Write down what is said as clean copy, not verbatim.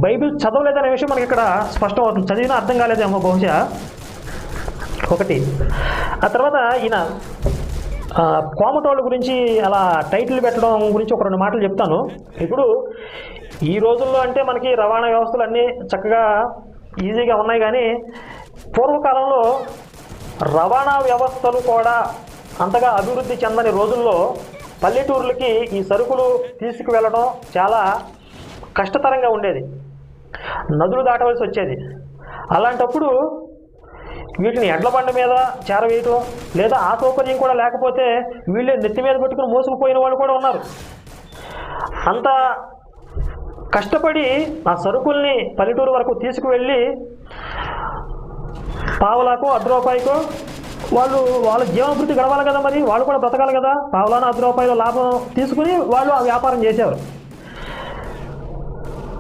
Bible చదవలేదనే విషయం మనకి ఇక్కడ స్పష్టం అవుతుంది. చదివినా అర్థం కాలేదేమో బహుశా ఒకటి. ఆ తర్వాత ఈయన కోమటోళ్ళ గురించి అలా టైటిల్ పెట్టడం గురించి ఒక 2 మాటలు చెప్తాను. ఇప్పుడు ఈ రోజుల్లో అంటే మనకి రవాణా వ్యవస్థలు అన్నీ చక్కగా ఈజీగా ఉన్నాయి, కానీ పూర్వకాలంలో రవాణా వ్యవస్థలు కూడా అంతగా అభివృద్ధి చెందని రోజుల్లో పల్లెటూర్లకి ఈ సరుకులు తీసుకువెళ్ళడం చాలా కష్టతరంగా ఉండేది. నదులు దాటవలసి వచ్చేది. అలాంటప్పుడు వీటిని ఎడ్ల బండ మీద చేరవేయటం, లేదా ఆ సౌకర్యం కూడా లేకపోతే వీళ్ళే నెత్తి మీద పెట్టుకుని మోసుకుపోయిన వాళ్ళు కూడా ఉన్నారు. అంత కష్టపడి ఆ సరుకుల్ని పల్లెటూరు వరకు తీసుకువెళ్ళి పావలాకో ₹1 వాళ్ళు వాళ్ళ జీవనభృతి గడవాలి కదా, మరి వాళ్ళు కూడా బ్రతకాలి కదా. పావలాన ₹1 లాభం తీసుకుని వాళ్ళు ఆ వ్యాపారం చేసేవారు.